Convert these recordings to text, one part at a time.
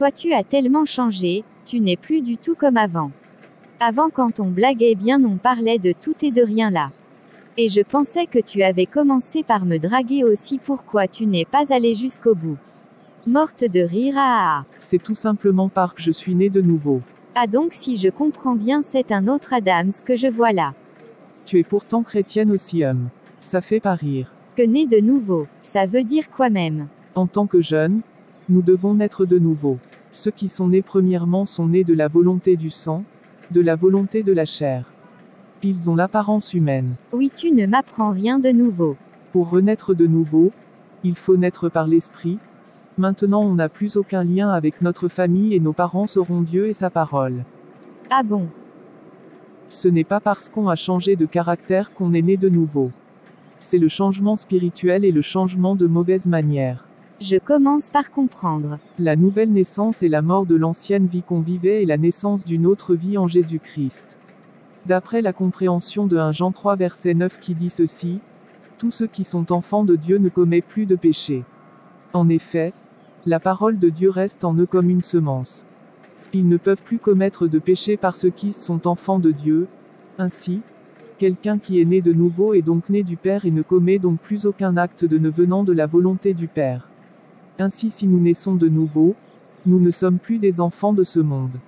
Toi tu as tellement changé, tu n'es plus du tout comme avant. Avant quand on blaguait bien on parlait de tout et de rien là. Et je pensais que tu avais commencé par me draguer aussi, pourquoi tu n'es pas allé jusqu'au bout? Morte de rire, ah. C'est tout simplement parce que je suis né de nouveau. Ah donc si je comprends bien c'est un autre Adams que je vois là. Tu es pourtant chrétienne aussi, Ça fait pas rire. Que né de nouveau, ça veut dire quoi même? En tant que jeunes, nous devons naître de nouveau. Ceux qui sont nés premièrement sont nés de la volonté du sang, de la volonté de la chair. Ils ont l'apparence humaine. Oui, tu ne m'apprends rien de nouveau. Pour renaître de nouveau, il faut naître par l'esprit. Maintenant on n'a plus aucun lien avec notre famille et nos parents sauront Dieu et sa parole. Ah bon? Ce n'est pas parce qu'on a changé de caractère qu'on est né de nouveau. C'est le changement spirituel et le changement de mauvaise manière. Je commence par comprendre. La nouvelle naissance est la mort de l'ancienne vie qu'on vivait et la naissance d'une autre vie en Jésus-Christ. D'après la compréhension de 1 Jean 3 verset 9 qui dit ceci, tous ceux qui sont enfants de Dieu ne commettent plus de péché. En effet, la parole de Dieu reste en eux comme une semence. Ils ne peuvent plus commettre de péché parce qu'ils sont enfants de Dieu. Ainsi, quelqu'un qui est né de nouveau est donc né du Père et ne commet donc plus aucun acte de ne venant de la volonté du Père. Ainsi si nous naissons de nouveau, nous ne sommes plus des enfants de ce monde.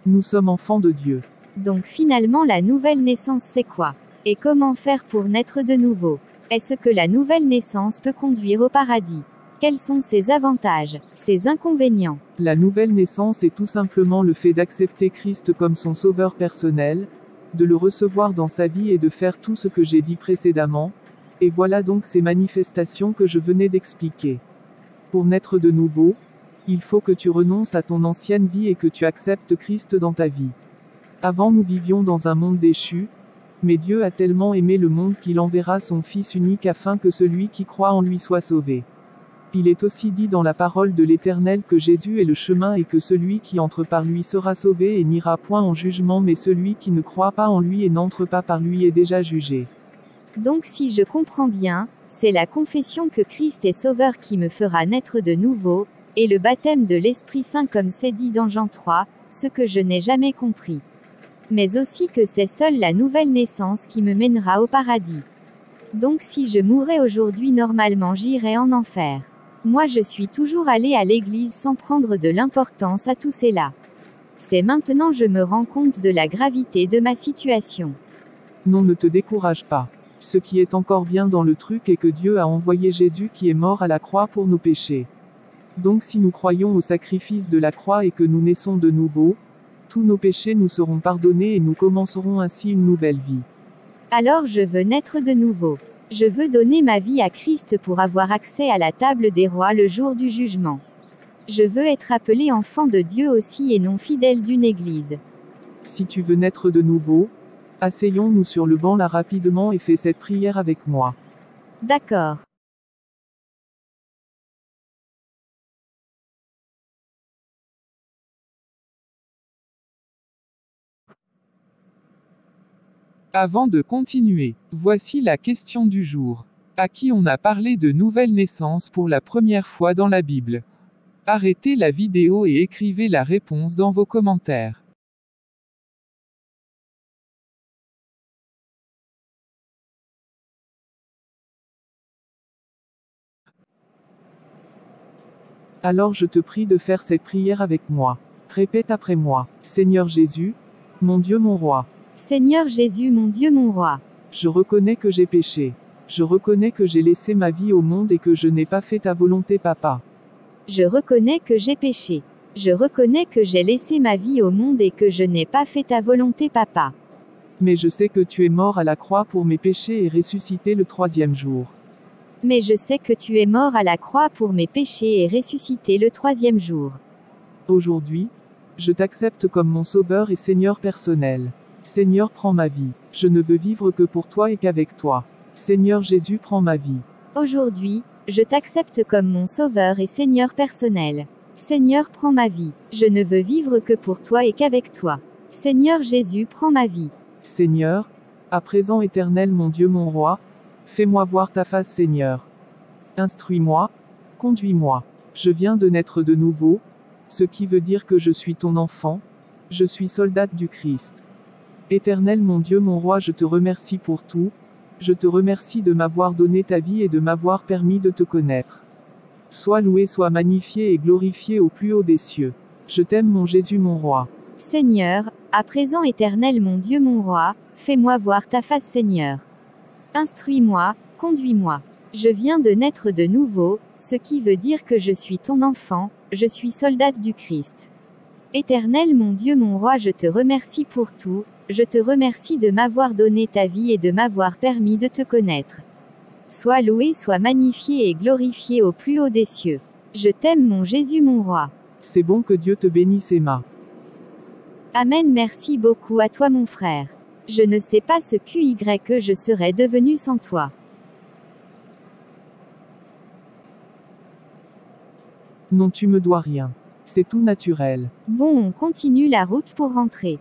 Nous sommes enfants de Dieu. Donc finalement la nouvelle naissance c'est quoi? Et comment faire pour naître de nouveau? Est-ce que la nouvelle naissance peut conduire au paradis? Quels sont ses avantages, ses inconvénients? La nouvelle naissance est tout simplement le fait d'accepter Christ comme son sauveur personnel, de le recevoir dans sa vie et de faire tout ce que j'ai dit précédemment, et voilà donc ces manifestations que je venais d'expliquer. Pour naître de nouveau, il faut que tu renonces à ton ancienne vie et que tu acceptes Christ dans ta vie. Avant nous vivions dans un monde déchu, mais Dieu a tellement aimé le monde qu'il enverra son Fils unique afin que celui qui croit en lui soit sauvé. Il est aussi dit dans la parole de l'Éternel que Jésus est le chemin et que celui qui entre par lui sera sauvé et n'ira point en jugement, mais celui qui ne croit pas en lui et n'entre pas par lui est déjà jugé. Donc si je comprends bien, c'est la confession que Christ est sauveur qui me fera naître de nouveau, et le baptême de l'Esprit Saint comme c'est dit dans Jean 3, ce que je n'ai jamais compris. Mais aussi que c'est seule la nouvelle naissance qui me mènera au paradis. Donc si je mourais aujourd'hui normalement j'irais en enfer. Moi je suis toujours allé à l'église sans prendre de l'importance à tout cela. C'est maintenant je me rends compte de la gravité de ma situation. Non, ne te décourage pas. Ce qui est encore bien dans le truc est que Dieu a envoyé Jésus qui est mort à la croix pour nos péchés. Donc si nous croyons au sacrifice de la croix et que nous naissons de nouveau, tous nos péchés nous seront pardonnés et nous commencerons ainsi une nouvelle vie. Alors je veux naître de nouveau. Je veux donner ma vie à Christ pour avoir accès à la table des rois le jour du jugement. Je veux être appelé enfant de Dieu aussi et non fidèle d'une église. Si tu veux naître de nouveau, asseyons-nous sur le banc là rapidement et fais cette prière avec moi. D'accord. Avant de continuer, voici la question du jour. À qui on a parlé de nouvelle naissance pour la première fois dans la Bible? Arrêtez la vidéo et écrivez la réponse dans vos commentaires. Alors je te prie de faire cette prière avec moi. Répète après moi. Seigneur Jésus, mon Dieu mon roi. Seigneur Jésus mon Dieu mon roi. Je reconnais que j'ai péché. Je reconnais que j'ai laissé ma vie au monde et que je n'ai pas fait ta volonté, Papa. Je reconnais que j'ai péché. Je reconnais que j'ai laissé ma vie au monde et que je n'ai pas fait ta volonté, Papa. Mais je sais que tu es mort à la croix pour mes péchés et ressuscité le 3e jour. Mais je sais que tu es mort à la croix pour mes péchés et ressuscité le 3e jour. Aujourd'hui, je t'accepte comme mon sauveur et Seigneur personnel. Seigneur, prends ma vie. Je ne veux vivre que pour toi et qu'avec toi. Seigneur Jésus, prends ma vie. Aujourd'hui, je t'accepte comme mon sauveur et Seigneur personnel. Seigneur, prends ma vie. Je ne veux vivre que pour toi et qu'avec toi. Seigneur Jésus, prends ma vie. Seigneur, à présent éternel mon Dieu mon roi, fais-moi voir ta face Seigneur. Instruis-moi, conduis-moi. Je viens de naître de nouveau. Ce qui veut dire que je suis ton enfant. Je suis soldate du Christ. Éternel mon Dieu mon roi, je te remercie pour tout. Je te remercie de m'avoir donné ta vie et de m'avoir permis de te connaître. Sois loué, sois magnifié et glorifié au plus haut des cieux. Je t'aime mon Jésus mon roi. Seigneur, à présent Éternel mon Dieu mon roi, fais-moi voir ta face Seigneur. Instruis-moi, conduis-moi. Je viens de naître de nouveau, ce qui veut dire que je suis ton enfant, je suis soldate du Christ. Éternel mon Dieu mon roi, je te remercie pour tout, je te remercie de m'avoir donné ta vie et de m'avoir permis de te connaître. Sois loué, sois magnifié et glorifié au plus haut des cieux. Je t'aime mon Jésus mon roi. C'est bon, que Dieu te bénisse Emma. Amen, merci beaucoup à toi mon frère. Je ne sais pas ce que je serais devenu sans toi. Non, tu me dois rien. C'est tout naturel. Bon, on continue la route pour rentrer.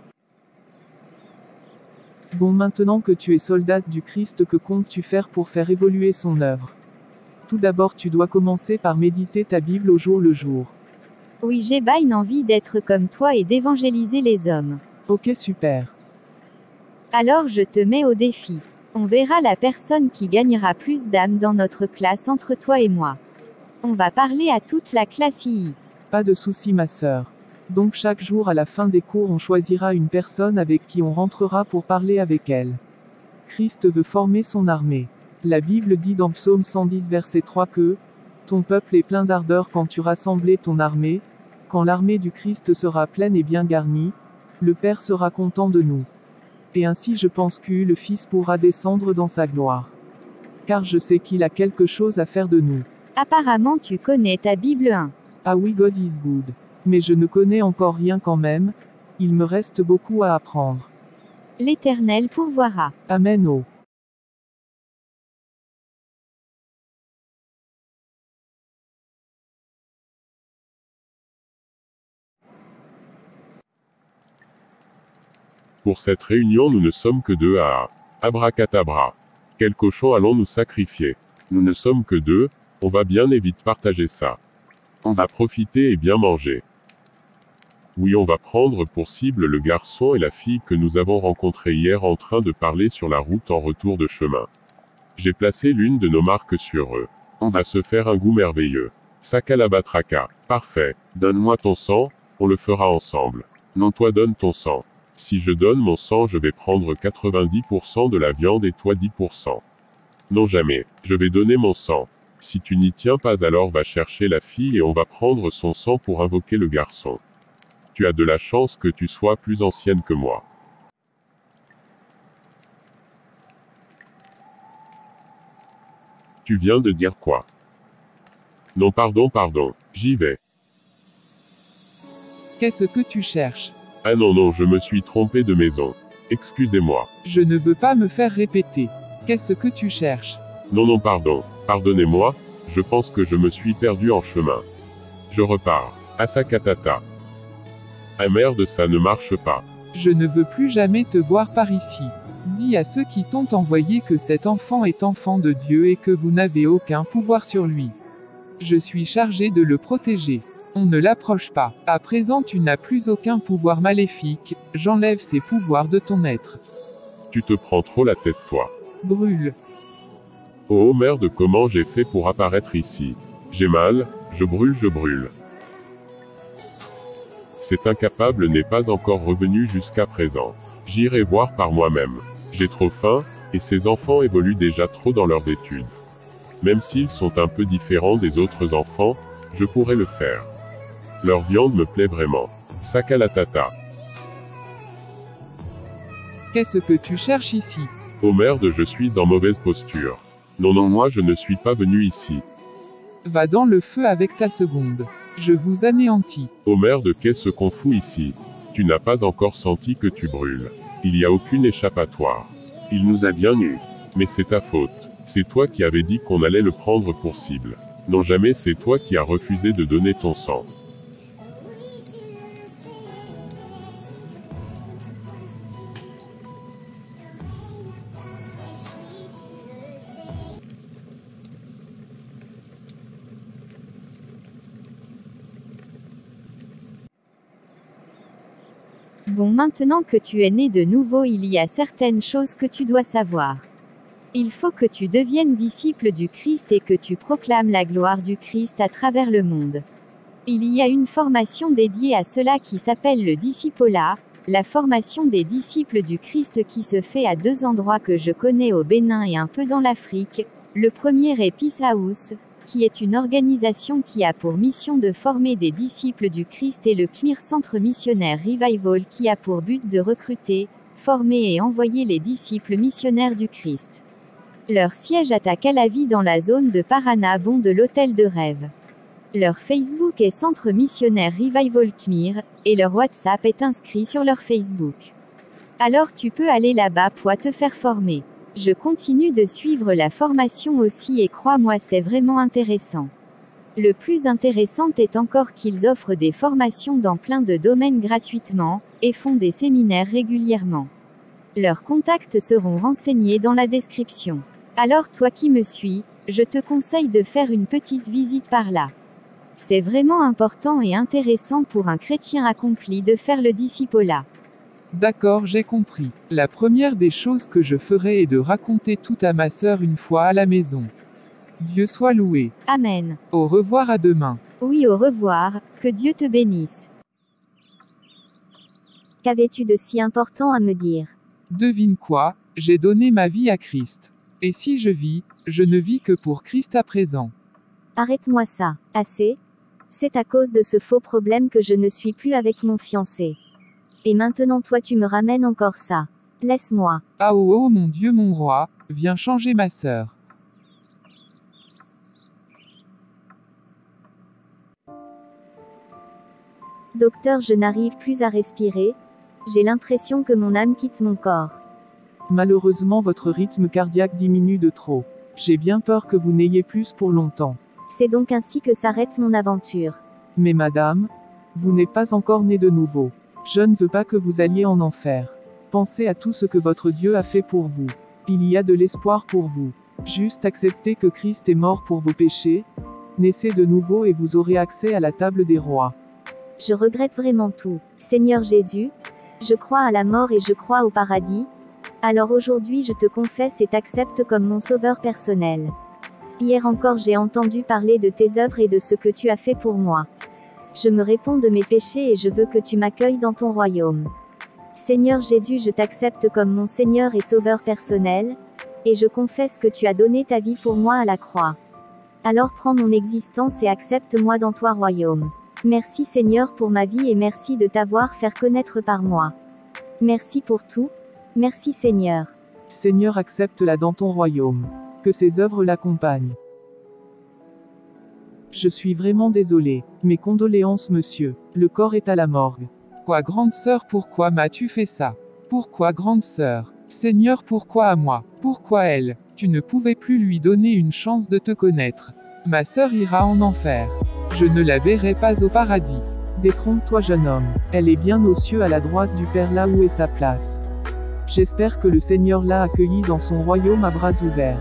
Bon, maintenant que tu es soldate du Christ, que comptes-tu faire pour faire évoluer son œuvre? Tout d'abord, tu dois commencer par méditer ta Bible au jour le jour. Oui, j'ai une envie d'être comme toi et d'évangéliser les hommes. Ok, super. Alors je te mets au défi. On verra la personne qui gagnera plus d'âmes dans notre classe entre toi et moi. On va parler à toute la classe II. Pas de souci ma sœur. Donc chaque jour à la fin des cours on choisira une personne avec qui on rentrera pour parler avec elle. Christ veut former son armée. La Bible dit dans Psaume 110 verset 3 que « Ton peuple est plein d'ardeur quand tu rassemblais ton armée, quand l'armée du Christ sera pleine et bien garnie, le Père sera content de nous. Et ainsi je pense que le Fils pourra descendre dans sa gloire. Car je sais qu'il a quelque chose à faire de nous. » Apparemment tu connais ta Bible 1. Ah oui, God is good. Mais je ne connais encore rien quand même. Il me reste beaucoup à apprendre. L'Éternel pourvoira. Amen. Oh. Pour cette réunion nous ne sommes que deux à Abracadabra. Quel cochon allons-nous sacrifier? Nous ne sommes que deux, on va bien et vite partager ça. On va profiter et bien manger. Oui, on va prendre pour cible le garçon et la fille que nous avons rencontrés hier en train de parler sur la route en retour de chemin. J'ai placé l'une de nos marques sur eux. On va se faire un goût merveilleux. Sakalabatraka. Parfait. Donne-moi ton sang, on le fera ensemble. Non, toi donne ton sang. Si je donne mon sang, je vais prendre 90% de la viande et toi 10%. Non jamais. Je vais donner mon sang. Si tu n'y tiens pas, alors va chercher la fille et on va prendre son sang pour invoquer le garçon. Tu as de la chance que tu sois plus ancienne que moi. Tu viens de dire quoi? Non, pardon, j'y vais. Qu'est-ce que tu cherches? Ah non, je me suis trompé de maison. Excusez-moi. Je ne veux pas me faire répéter. Qu'est-ce que tu cherches? Non, pardonnez-moi, je pense que je me suis perdu en chemin. Je repars. Asakatata. Ah merde, ça ne marche pas. Je ne veux plus jamais te voir par ici. Dis à ceux qui t'ont envoyé que cet enfant est enfant de Dieu et que vous n'avez aucun pouvoir sur lui. Je suis chargé de le protéger. On ne l'approche pas. À présent tu n'as plus aucun pouvoir maléfique, j'enlève ces pouvoirs de ton être. Tu te prends trop la tête toi. Brûle. Oh merde, comment j'ai fait pour apparaître ici? J'ai mal, je brûle. Cet incapable n'est pas encore revenu jusqu'à présent. J'irai voir par moi-même. J'ai trop faim, et ces enfants évoluent déjà trop dans leurs études. Même s'ils sont un peu différents des autres enfants, je pourrais le faire. Leur viande me plaît vraiment. Sakalatata. Qu'est-ce que tu cherches ici? Oh merde, je suis en mauvaise posture. Non, moi je ne suis pas venu ici. Va dans le feu avec ta seconde. Je vous anéantis. Oh merde, qu'est-ce qu'on fout ici? Tu n'as pas encore senti que tu brûles. Il n'y a aucune échappatoire. Il nous a bien eus. Mais c'est ta faute. C'est toi qui avais dit qu'on allait le prendre pour cible. Non, jamais, c'est toi qui as refusé de donner ton sang. Bon, maintenant que tu es né de nouveau, il y a certaines choses que tu dois savoir. Il faut que tu deviennes disciple du Christ et que tu proclames la gloire du Christ à travers le monde. Il y a une formation dédiée à cela qui s'appelle le discipolat, la formation des disciples du Christ qui se fait à 2 endroits que je connais au Bénin et un peu dans l'Afrique. Le premier est Peace House, qui est une organisation qui a pour mission de former des disciples du Christ, et le CMIR Centre Missionnaire Revival qui a pour but de recruter, former et envoyer les disciples missionnaires du Christ. Leur siège est à Calavi dans la zone de Paranabon de l'Hôtel de Rêve. Leur Facebook est Centre Missionnaire Revival CMIR, et leur WhatsApp est inscrit sur leur Facebook. Alors tu peux aller là-bas pour te faire former. Je continue de suivre la formation aussi et crois-moi, c'est vraiment intéressant. Le plus intéressant est encore qu'ils offrent des formations dans plein de domaines gratuitement, et font des séminaires régulièrement. Leurs contacts seront renseignés dans la description. Alors toi qui me suis, je te conseille de faire une petite visite par là. C'est vraiment important et intéressant pour un chrétien accompli de faire le discipolat. D'accord, j'ai compris. La première des choses que je ferai est de raconter tout à ma sœur une fois à la maison. Dieu soit loué. Amen. Au revoir, à demain. Oui, au revoir, que Dieu te bénisse. Qu'avais-tu de si important à me dire? Devine quoi, j'ai donné ma vie à Christ. Et si je vis, je ne vis que pour Christ à présent. Arrête-moi ça. Assez? C'est à cause de ce faux problème que je ne suis plus avec mon fiancé. Et maintenant toi tu me ramènes encore ça. Laisse-moi. Ah oh oh mon Dieu mon roi, viens changer ma sœur. Docteur, je n'arrive plus à respirer. J'ai l'impression que mon âme quitte mon corps. Malheureusement votre rythme cardiaque diminue de trop. J'ai bien peur que vous n'ayez plus pour longtemps. C'est donc ainsi que s'arrête mon aventure. Mais madame, vous n'êtes pas encore née de nouveau. Je ne veux pas que vous alliez en enfer. Pensez à tout ce que votre Dieu a fait pour vous. Il y a de l'espoir pour vous. Juste acceptez que Christ est mort pour vos péchés. Naissez de nouveau et vous aurez accès à la table des rois. Je regrette vraiment tout. Seigneur Jésus, je crois à la mort et je crois au paradis. Alors aujourd'hui je te confesse et t'accepte comme mon sauveur personnel. Hier encore j'ai entendu parler de tes œuvres et de ce que tu as fait pour moi. Je me réponds de mes péchés et je veux que tu m'accueilles dans ton royaume. Seigneur Jésus, je t'accepte comme mon Seigneur et Sauveur personnel, et je confesse que tu as donné ta vie pour moi à la croix. Alors prends mon existence et accepte-moi dans ton royaume. Merci Seigneur pour ma vie et merci de t'avoir fait connaître par moi. Merci pour tout. Merci Seigneur. Seigneur, accepte-la dans ton royaume. Que ses œuvres l'accompagnent. Je suis vraiment désolé. Mes condoléances monsieur. Le corps est à la morgue. Quoi grande sœur, pourquoi m'as-tu fait ça? Pourquoi grande sœur? Seigneur, pourquoi à moi? Pourquoi elle? Tu ne pouvais plus lui donner une chance de te connaître. Ma sœur ira en enfer. Je ne la verrai pas au paradis. Détrompe-toi jeune homme. Elle est bien aux cieux à la droite du Père, là où est sa place. J'espère que le Seigneur l'a accueillie dans son royaume à bras ouverts.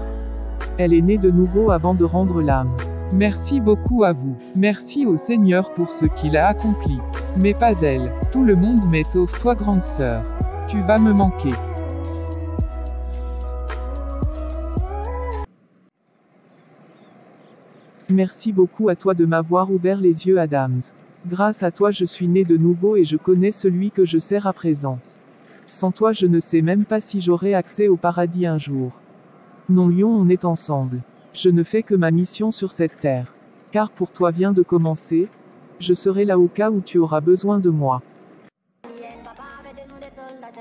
Elle est née de nouveau avant de rendre l'âme. Merci beaucoup à vous. Merci au Seigneur pour ce qu'il a accompli. Mais pas elle. Tout le monde, mais sauf toi grande sœur. Tu vas me manquer. Merci beaucoup à toi de m'avoir ouvert les yeux, Adams. Grâce à toi je suis né de nouveau et je connais celui que je sers à présent. Sans toi je ne sais même pas si j'aurai accès au paradis un jour. Non Lion, on est ensemble. Je ne fais que ma mission sur cette terre. Car pour toi vient de commencer. Je serai là au cas où tu auras besoin de moi.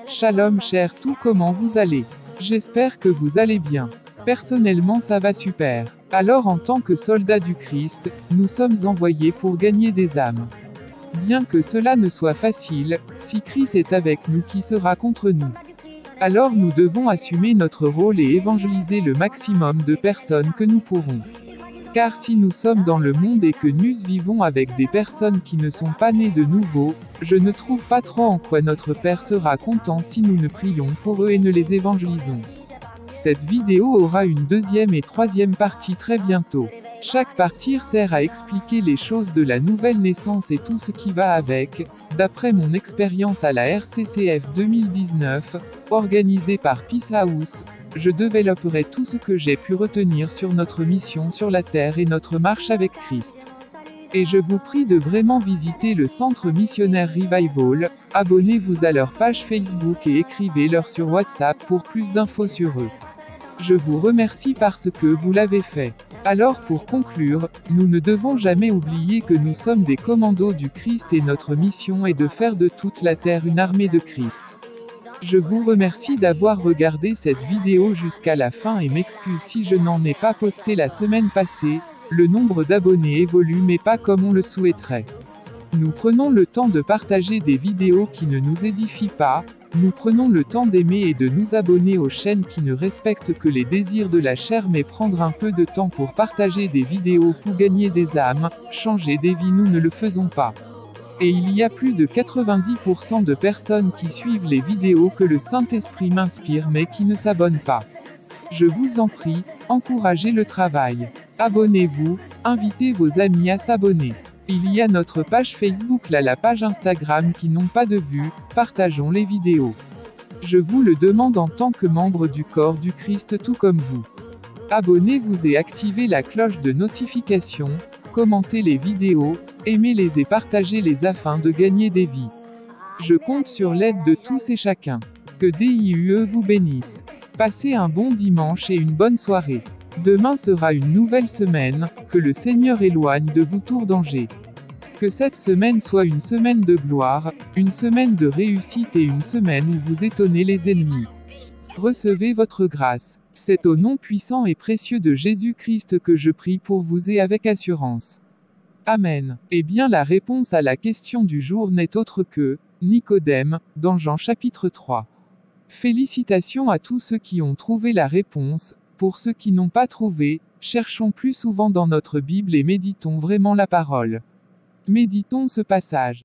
Shalom cher tout, comment vous allez? J'espère que vous allez bien. Personnellement ça va super. Alors en tant que soldats du Christ, nous sommes envoyés pour gagner des âmes. Bien que cela ne soit facile, si Christ est avec nous, qui sera contre nous? Alors nous devons assumer notre rôle et évangéliser le maximum de personnes que nous pourrons. Car si nous sommes dans le monde et que nous vivons avec des personnes qui ne sont pas nées de nouveau, je ne trouve pas trop en quoi notre Père sera content si nous ne prions pour eux et ne les évangélisons. Cette vidéo aura une deuxième et troisième partie très bientôt. Chaque partie sert à expliquer les choses de la nouvelle naissance et tout ce qui va avec. D'après mon expérience à la RCCF 2019, organisée par Peace House, je développerai tout ce que j'ai pu retenir sur notre mission sur la terre et notre marche avec Christ. Et je vous prie de vraiment visiter le Centre Missionnaire Revival, abonnez-vous à leur page Facebook et écrivez-leur sur WhatsApp pour plus d'infos sur eux. Je vous remercie parce que vous l'avez fait. Alors pour conclure, nous ne devons jamais oublier que nous sommes des commandos du Christ et notre mission est de faire de toute la terre une armée de Christ. Je vous remercie d'avoir regardé cette vidéo jusqu'à la fin et m'excuse si je n'en ai pas posté la semaine passée, le nombre d'abonnés évolue mais pas comme on le souhaiterait. Nous prenons le temps de partager des vidéos qui ne nous édifient pas, nous prenons le temps d'aimer et de nous abonner aux chaînes qui ne respectent que les désirs de la chair mais prendre un peu de temps pour partager des vidéos pour gagner des âmes, changer des vies nous ne le faisons pas. Et il y a plus de 90% de personnes qui suivent les vidéos que le Saint-Esprit m'inspire mais qui ne s'abonnent pas. Je vous en prie, encouragez le travail. Abonnez-vous, invitez vos amis à s'abonner. Il y a notre page Facebook là, la page Instagram qui n'ont pas de vues, partageons les vidéos. Je vous le demande en tant que membre du corps du Christ tout comme vous. Abonnez-vous et activez la cloche de notification, commentez les vidéos, aimez-les et partagez-les afin de gagner des vies. Je compte sur l'aide de tous et chacun. Que DIUE vous bénisse. Passez un bon dimanche et une bonne soirée. Demain sera une nouvelle semaine, que le Seigneur éloigne de vous tout danger. Que cette semaine soit une semaine de gloire, une semaine de réussite et une semaine où vous étonnez les ennemis. Recevez votre grâce. C'est au nom puissant et précieux de Jésus-Christ que je prie pour vous et avec assurance. Amen. Eh bien la réponse à la question du jour n'est autre que Nicodème, dans Jean chapitre 3. Félicitations à tous ceux qui ont trouvé la réponse. Pour ceux qui n'ont pas trouvé, cherchons plus souvent dans notre Bible et méditons vraiment la parole. Méditons ce passage.